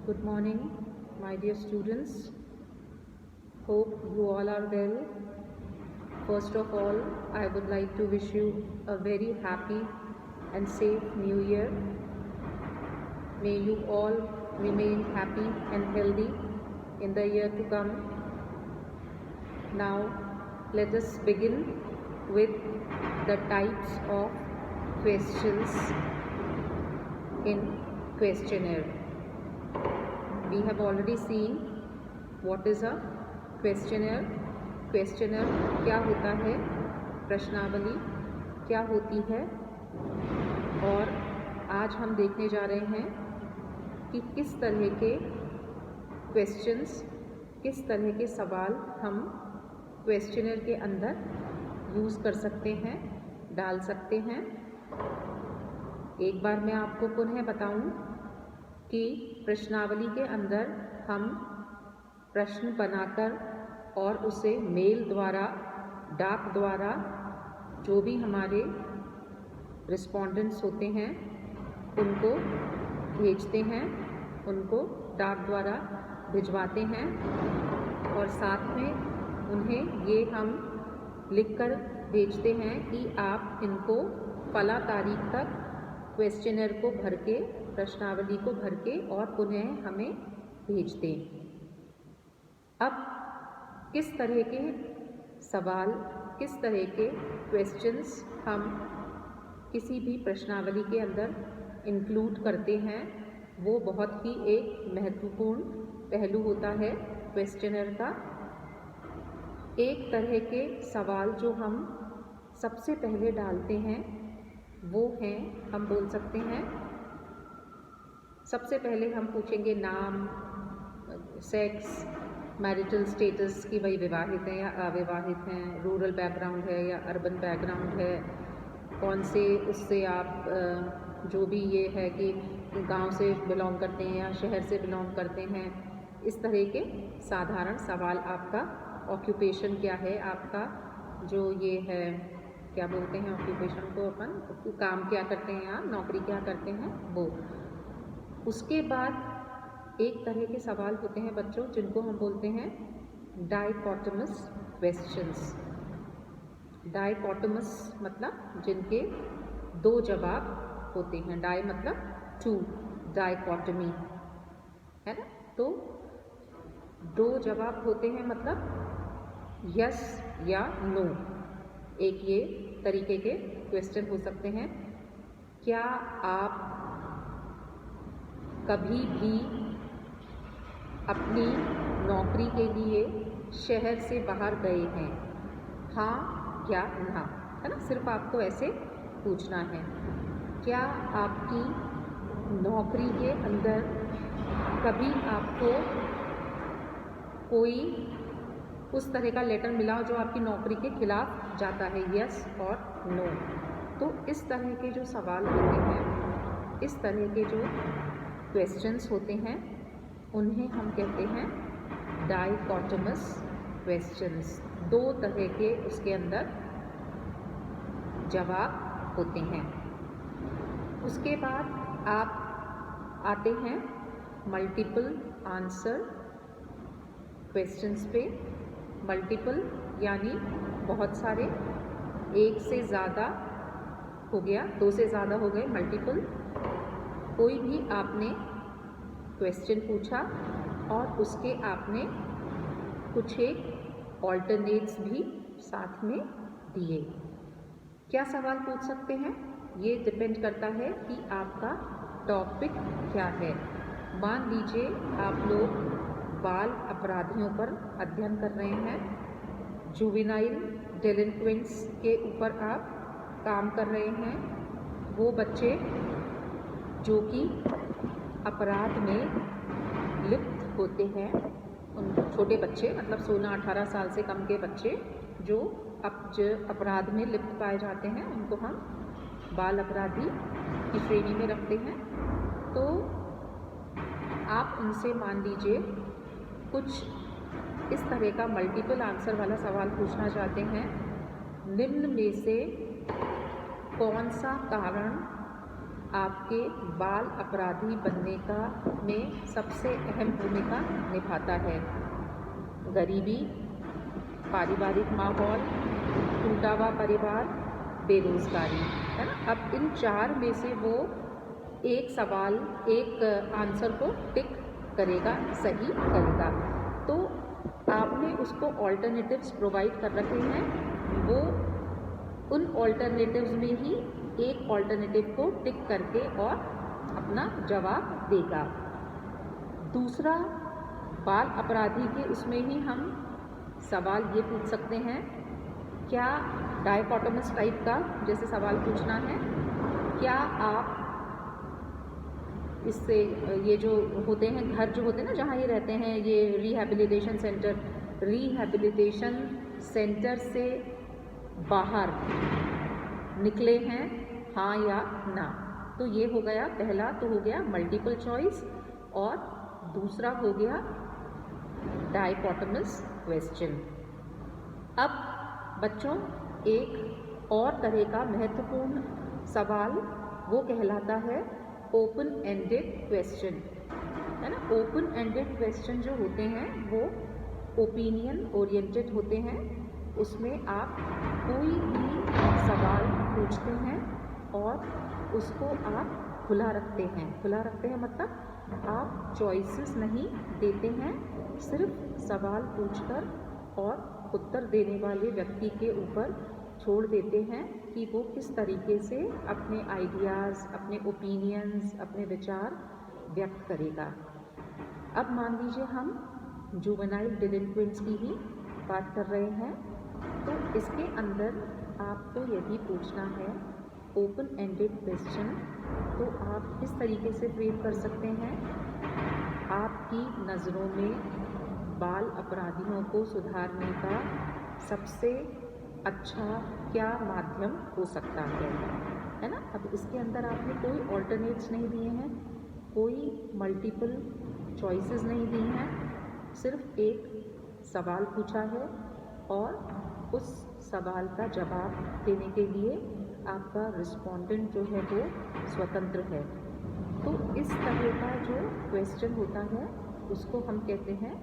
Good morning, my dear students. Hope you all are well. First of all, I would like to wish you a very happy and safe new year. May you all remain happy and healthy in the year to come. Now, let us begin with the types of questions in questionnaire. We have already seen what is a questionnaire. Questionnaire क्या होता है, प्रश्नावली क्या होती है, और आज हम देखने जा रहे हैं कि किस तरह के क्वेश्चंस, किस तरह के सवाल हम क्वेश्चनर के अंदर यूज़ कर सकते हैं, डाल सकते हैं। एक बार मैं आपको पुनः बताऊं कि प्रश्नावली के अंदर हम प्रश्न बनाकर और उसे मेल द्वारा, डाक द्वारा जो भी हमारे रिस्पोंडेंट्स होते हैं उनको भेजते हैं, उनको डाक द्वारा भिजवाते हैं, और साथ में उन्हें ये हम लिखकर भेजते हैं कि आप इनको फला तारीख तक क्वेश्चनर को भर के, प्रश्नावली को भर के और पुनः हमें भेज दें। अब किस तरह के सवाल, किस तरह के क्वेश्चंस हम किसी भी प्रश्नावली के अंदर इंक्लूड करते हैं, वो बहुत ही एक महत्वपूर्ण पहलू होता है क्वेश्चनर का। एक तरह के सवाल जो हम सबसे पहले डालते हैं वो हैं, हम बोल सकते हैं, सबसे पहले हम पूछेंगे नाम, सेक्स, मैरिटल स्टेटस कि भाई विवाहित हैं या अविवाहित हैं, रूरल बैकग्राउंड है या अर्बन बैकग्राउंड है, कौन से उससे आप जो भी ये है कि गांव से बिलोंग करते हैं या शहर से बिलोंग करते हैं। इस तरह के साधारण सवाल, आपका ऑक्यूपेशन क्या है, आपका जो ये है क्या बोलते हैं ऑक्यूपेशन को, अपन काम क्या करते हैं या नौकरी क्या करते हैं वो। उसके बाद एक तरह के सवाल होते हैं बच्चों जिनको हम बोलते हैं डाइकोटोमस क्वेश्चंस। डाइकोटोमस मतलब जिनके दो जवाब होते हैं। डाई मतलब टू, डाइकोटमी है ना, तो दो जवाब होते हैं, मतलब यस या नो। एक ये तरीके के क्वेश्चन हो सकते हैं, क्या आप कभी भी अपनी नौकरी के लिए शहर से बाहर गए हैं, हाँ या ना, है ना। सिर्फ आपको ऐसे पूछना है। क्या आपकी नौकरी के अंदर कभी आपको कोई उस तरह का लेटर मिला हो जो आपकी नौकरी के खिलाफ जाता है, यस और नो। तो इस तरह के जो सवाल होते हैं, इस तरह के जो क्वेश्चंस होते हैं, उन्हें हम कहते हैं डाइकोटोमस क्वेश्चंस। दो तरह के उसके अंदर जवाब होते हैं। उसके बाद आप आते हैं मल्टीपल आंसर क्वेश्चंस पे। मल्टीपल यानी बहुत सारे, एक से ज़्यादा हो गया, दो से ज़्यादा हो गए, मल्टीपल। कोई भी आपने क्वेश्चन पूछा और उसके आपने कुछ एक ऑल्टरनेट्स भी साथ में दिए। क्या सवाल पूछ सकते हैं, ये डिपेंड करता है कि आपका टॉपिक क्या है। मान लीजिए आप लोग बाल अपराधियों पर अध्ययन कर रहे हैं, जुवेनाइल डेलिंक्वेंट्स के ऊपर आप काम कर रहे हैं। वो बच्चे जो कि अपराध में लिप्त होते हैं, उन छोटे बच्चे मतलब 16-18 साल से कम के बच्चे जो अपराध में लिप्त पाए जाते हैं, उनको हम बाल अपराधी की श्रेणी में रखते हैं। तो आप उनसे मान लीजिए कुछ इस तरह का मल्टीपल आंसर वाला सवाल पूछना चाहते हैं, निम्न में से कौन सा कारण आपके बाल अपराधी बनने का में सबसे अहम भूमिका निभाता है। गरीबी, पारिवारिक माहौल, टूटा हुआ परिवार, बेरोजगारी, है ना। अब इन 4 में से वो एक सवाल, एक आंसर को टिक करेगा, सही करेगा। तो आपने उसको ऑल्टरनेटिव्स प्रोवाइड कर रखे हैं, वो उन ऑल्टरनेटिव्स में ही एक ऑल्टरनेटिव को टिक करके और अपना जवाब देगा। दूसरा, बाल अपराधी के उसमें ही हम सवाल ये पूछ सकते हैं, क्या डायकोटोमस टाइप का जैसे सवाल पूछना है, क्या आप इससे ये जो होते हैं घर जो होते हैं ना जहाँ ये रहते हैं, ये रिहैबिलिटेशन सेंटर से बाहर निकले हैं, हाँ या ना। तो ये हो गया पहला, तो हो गया मल्टीपल चॉइस, और दूसरा हो गया डायकोटोमस क्वेश्चन। अब बच्चों, एक और तरह का महत्वपूर्ण सवाल वो कहलाता है ओपन एंडेड क्वेश्चन, है ना। ओपन एंडेड क्वेश्चन जो होते हैं वो ओपिनियन ओरिएंटेड होते हैं। उसमें आप कोई भी सवाल पूछते हैं और उसको आप खुला रखते हैं। खुला रखते हैं मतलब आप चॉइसेस नहीं देते हैं, सिर्फ सवाल पूछकर और उत्तर देने वाले व्यक्ति के ऊपर छोड़ देते हैं कि वो किस तरीके से अपने आइडियाज़, अपने ओपिनियंस, अपने विचार व्यक्त करेगा। अब मान लीजिए हम जुवेनाइल डिलिंक्वेंट्स की ही बात कर रहे हैं, तो इसके अंदर आपको यदि पूछना है ओपन एंडेड क्वेश्चन, तो आप किस तरीके से फ्रेम कर सकते हैं। आपकी नज़रों में बाल अपराधियों को सुधारने का सबसे अच्छा क्या माध्यम हो सकता है ना। अब इसके अंदर आपने कोई ऑल्टरनेट्स नहीं दिए हैं, कोई मल्टीपल चॉइसेस नहीं दी हैं, सिर्फ एक सवाल पूछा है और उस सवाल का जवाब देने के लिए आपका रिस्पोंडेंट जो है वो स्वतंत्र है। तो इस तरह का जो क्वेश्चन होता है उसको हम कहते हैं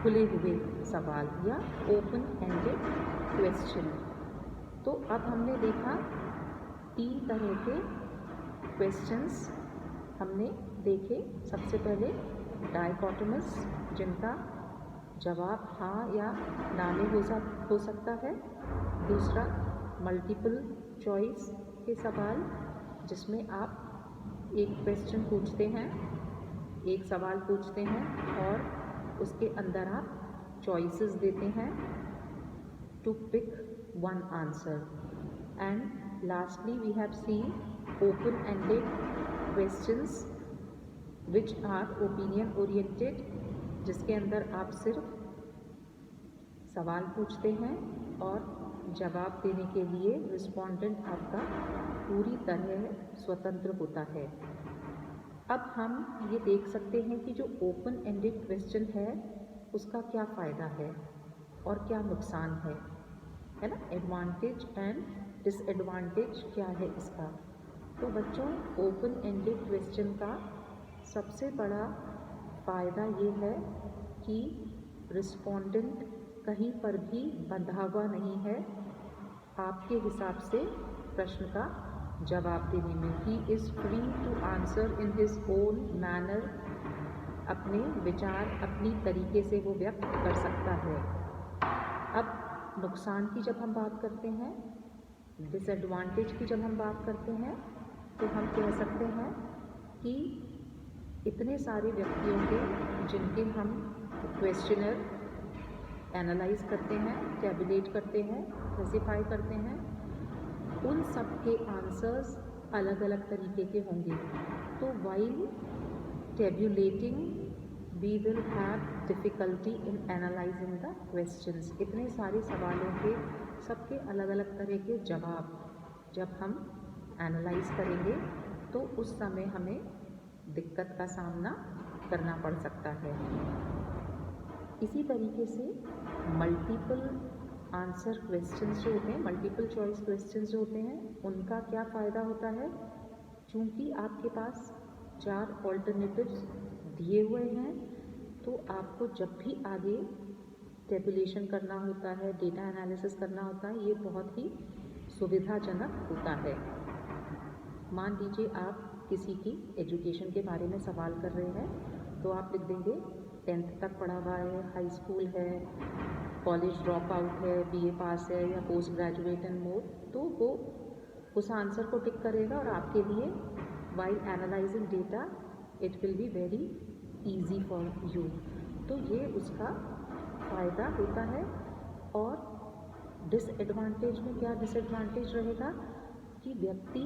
खुले हुए सवाल या ओपन एंडेड क्वेश्चन। तो अब हमने देखा 3 तरह के क्वेश्चंस हमने देखे। सबसे पहले डायकोटोमस, जिनका जवाब हाँ या ना में हो सकता है। दूसरा, मल्टीपल चॉइस के सवाल, जिसमें आप एक क्वेश्चन पूछते हैं, एक सवाल पूछते हैं और उसके अंदर आप चॉइसेस देते हैं to pick one answer. And lastly we have seen open ended questions which are opinion oriented, जिसके अंदर आप सिर्फ सवाल पूछते हैं और जवाब देने के लिए रिस्पोंडेंट आपका पूरी तरह स्वतंत्र होता है। अब हम ये देख सकते हैं कि जो ओपन एंडेड क्वेश्चन है उसका क्या फ़ायदा है और क्या नुकसान है ना। एडवांटेज एंड डिसएडवांटेज क्या है इसका। तो बच्चों, ओपन एंडेड क्वेश्चन का सबसे बड़ा फ़ायदा ये है कि रिस्पोंडेंट कहीं पर भी बंधा हुआ नहीं है आपके हिसाब से प्रश्न का जवाब देने में। He is free to answer in his own manner. अपने विचार अपनी तरीके से वो व्यक्त कर सकता है। अब नुकसान की जब हम बात करते हैं, डिसएडवांटेज की जब हम बात करते हैं, तो हम कह सकते हैं कि इतने सारे व्यक्तियों के जिनके हम क्वेश्चनर एनालाइज करते हैं, टैबुलेट करते हैं, क्लासिफाई करते हैं, उन सब के आंसर्स अलग अलग तरीके के होंगे। तो while tabulating we will have difficulty in analysing the questions. इतने सारे सवालों के सबके अलग अलग तरह के जवाब जब हम एनालाइज करेंगे तो उस समय हमें दिक्कत का सामना करना पड़ सकता है। इसी तरीके से मल्टीपल आंसर क्वेश्चंस जो होते हैं, मल्टीपल चॉइस क्वेश्चंस जो होते हैं, उनका क्या फ़ायदा होता है। चूँकि आपके पास 4 ऑल्टरनेटिव्स दिए हुए हैं, तो आपको जब भी आगे टेबुलेशन करना होता है, डेटा एनालिसिस करना होता है, ये बहुत ही सुविधाजनक होता है। मान लीजिए आप किसी की एजुकेशन के बारे में सवाल कर रहे हैं, तो आप लिख देंगे 10th तक पढ़ा हुआ है, हाई स्कूल है, कॉलेज ड्रॉप आउट है, बीए पास है या पोस्ट ग्रेजुएट एंड मोर, तो वो उस आंसर को टिक करेगा और आपके लिए while analysing data it will be very easy for you. तो ये उसका फ़ायदा होता है। और डिसएडवांटेज में क्या डिसएडवांटेज रहेगा कि व्यक्ति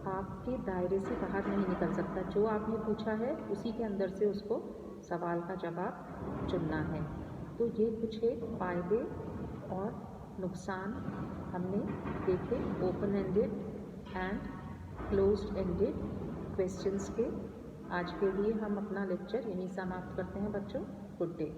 आपके दायरे से बाहर नहीं निकल सकता। जो आपने पूछा है उसी के अंदर से उसको सवाल का जवाब चुनना है। तो ये कुछ एक फ़ायदे और नुकसान हमने देखे open ended and closed ended questions के। आज के लिए हम अपना लेक्चर यहीं समाप्त करते हैं बच्चों। Good day.